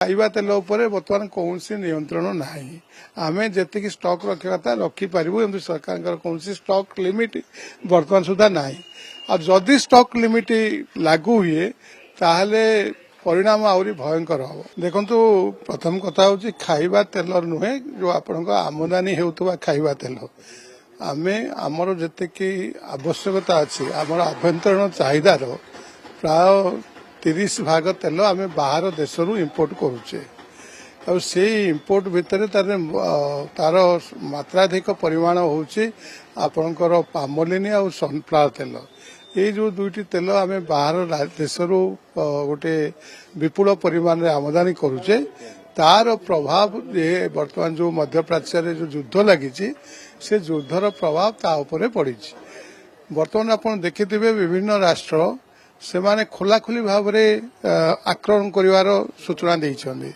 खाइबा तेल बर्तमान कौन नियंत्रण ना आम जी स्टक रखा था रखिपारू एम सरकार कौन स्टक लिमिट बर्तमान सुधा ना जदि स्टक लिमिट लागू हुए ताहले परिणाम आहरी भयंकर हम देखु प्रथम कथा हूँ खाइबा तेल नुहे जो आपण आमदानी होता खाइबा तेल आमे आमर जी आवश्यकता अच्छी आमर आभ्यंतरण चाहिदार प्राय 30 भाग तेल आम बाहर देश इंपोर्ट करुचे से इंपोर्ट भितर तार मात्राधिक परिमाण होची आपणकर पामोलिन आ सनफ्लावर तेल ये जो दुईटी तेल आम बाहर देश गोटे विपुल परिमाण आमदानी करुचे तार प्रभाव ये वर्तमान जो मध्यप्राच्य जो युद्ध लगी से युद्धर प्रभाव ता उपरे पड़ी वर्तमान आप देखिथिबे विभिन्न राष्ट्र से माने खोलाखोली भाव में आक्रमण करिवार सूचना देइछन्ति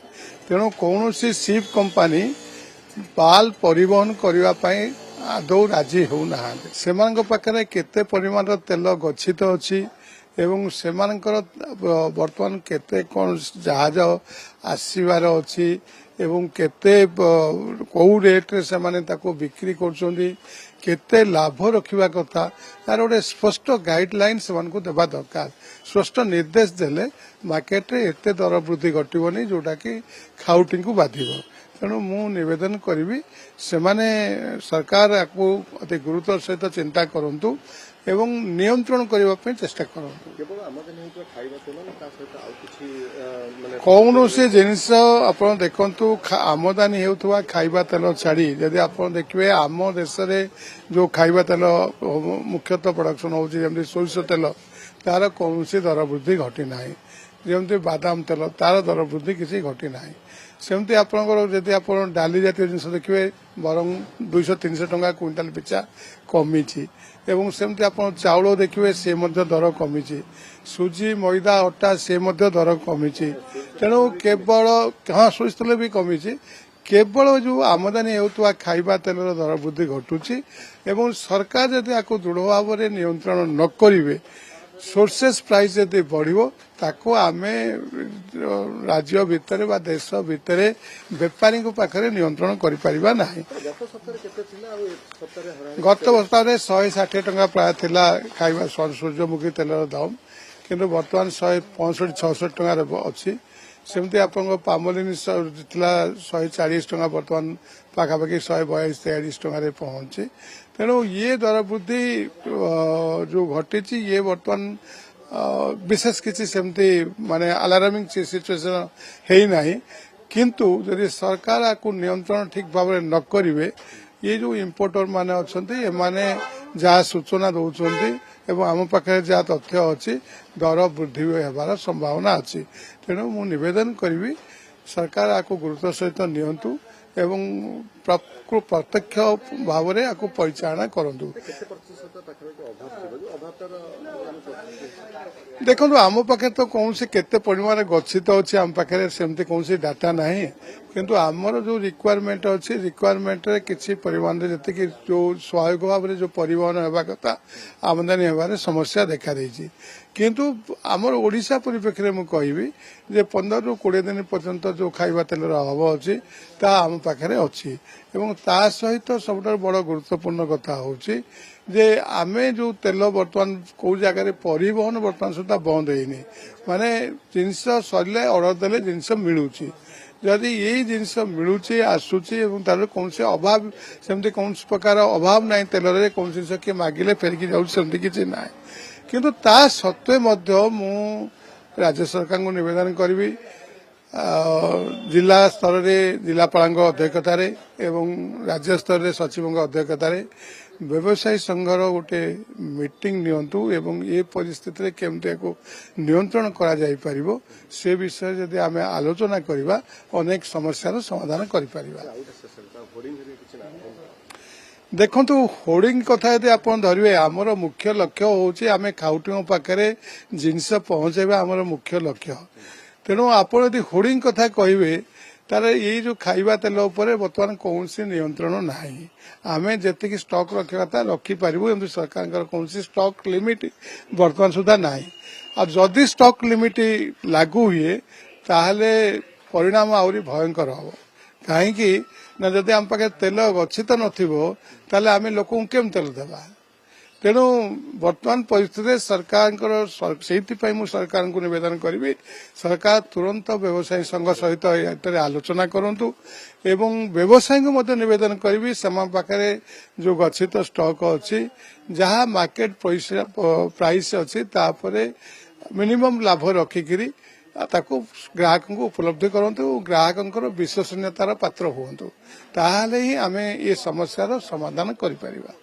तेणु कौन शिप कंपनी पाल परिवहन करने आदौ राजी होना से पाखे केते परिमाण तेल गच्छित अच्छी एवं से बर्तमान केते कौन जहाज आसबार अच्छी एवं केते कौ रेट से माने ताको बिक्री कर केते लाभ रखा कथा यार गोटे स्पष्ट गाइडलाइन से देवा दरकार स्पष्ट निर्देश देले मार्केट रे एते दर वृद्धि घटबनी जोटा कि खाउटी को बाधिब तेणु मु निवेदन करी से सरकार आपको अति गुरुत्व सहित चिंता करंतु एवं नियंत्रण करने चेष्टा करंतु कौन से जिनस आप देखु आमदानी होता खाइबा तेल छाड़ी जदि आप देखिए आम देश में जो खाइबा तेल मुख्यतः प्रोडक्शन होती सोरिष तेल तार कौन दर वृद्धि घटी ना जमी बादाम तेल तार दर वृद्धि किसी घटी ना सेमती आपंकर आप डाली जातीय जिन देखिए बरं 200-300 टंका क्विंटाल पिछा कमी एवं सेमती आप चाउल देखिए से दर कमी सुजी मैदा अटा से दर कमी तेणु केवल हाँ सोरिष तेल भी कमी केवल जो आमदानी होता खाइबा तेल दर वृद्धि घटुची एवं सरकार जदि आपको दृढ़ भाव में नियंत्रण न करेंगे सोर्सेस प्राइस जदि बढ़ो ताको आमे राज्य भितर बा देश भितर बेपारी पाखे नियंत्रण करिपारिबा नाही गत सप्ताह 160 टंका प्राय थिला खाइबा सूर्यमुखी तेलर दाम किंतु वर्तमान 165-66 टंका अच्छी सेमती आप पामोलिन 140 टंका वर्तमान पाखापाखि 142-143 टंका पहुंची तेणु ये दर वृद्धि जो घटी ये वर्तमान विशेष किसी सेमती माने अलार्मिंग सिचुएशन है ना किंतु यदि सरकार आपको नियंत्रण ठीक भाव में न करेंगे ये जो इम्पोर्टर माने अच्छे माने जहाँ सूचना दौरान एवं आम पाखे जहाँ तथ्य अच्छी दर वृद्धि होबार संभावना अच्छी तेणु मु निवेदन करी सरकार आपको गुरुत्व सहित नियंतु एवं प्रत्यक्ष भाव में आपको परिचालना करूँ देखो आम पाखे तो कौन से केते परिमाण गच्छित अच्छी आम पाखे सेमती कौन सी डाटा ना किंतु आमर जो रिक्वायरमेंट अच्छी रिक्वायरमेंट रे किसी परिमाण जी जो स्वाभाविक भाव में जो परिवहन होगा कथा आमदानी होबार समस्या देखा देछि किंतु आमर ओडिशा परिप्रेक्षी में कहि जे 15-20 दिन पर्यंत जो खाइबा तेलर अभाव अच्छी ता आम पाखे अच्छी एवं ता सहित सब बड़ गुरुत्वपूर्ण कथा होची जे आमे जो तेल बर्तमान कौ जगह परिवहन बर्तमान सुधा बंद होनी माने जिनस सरले ऑर्डर देले जिनस मिलूची जदि यही जिनस मिलूची आसूची एवं तार कौन से अभाव सेमती कौन प्रकार अभाव ना तेल कौन जिन किए मागिले फेरिकी जाऊँगी किसी ना किंतु ता सत्वे मध्य मु राज्य सरकार को निवेदन करी जिला स्तर में जिलापाल अध्यक्षतार एवं राज्य स्तर में सचिव अध्यक्षतार व्यवसायी संघर गोटे मीटिंग नियंतु एवं ये परिस्थिति केमती को नियंत्रण करा जाई परिबो से विषय जदि आमे आलोचना करिबा अनेक समस्यार समाधान करि परिबा देखंतु होर्डिंग कथा यदि आपण धरिबे आमर मुख्य लक्ष्य होउची आमे खाउटी पाखरे जिनस पहुंचेबा आमर मुख्य लक्ष्य तेणु आप यदि होर्डिंग कथा कहे तार ये जो खाइबा तेल बर्तमान कौन नियंत्रण ना आम जी स्टक रखा था रखिपारू एम सरकार कौन स्टक लिमिट बर्तमान सुधा ना जदि स्टक लिमिट लागू हुए ताहले परिणाम आहरी भयंकर हम कहीं ना जदि आम पाखे तेल गच्छित नथिबो ताले आमे लोक केम तेल देबा तेणु वर्तमान परिस्थिति सरकार सरकार को निवेदन करी सरकार तुरंत व्यवसायी संघ सहित एटारे आलोचना करंतु एवं व्यवसायी को मध्य निवेदन करी से पाखे जो गच्छित स्टॉक अच्छी जहाँ मार्केट प्राइस अच्छी तापरे मिनिमम लाभ रखिकी ताकू ग्राहक को उपलब्धि करंतु ग्राहक विश्वसनीयतार पात्र हुंतु ताहले ही आमे ये समस्यार समाधान करि परिबा।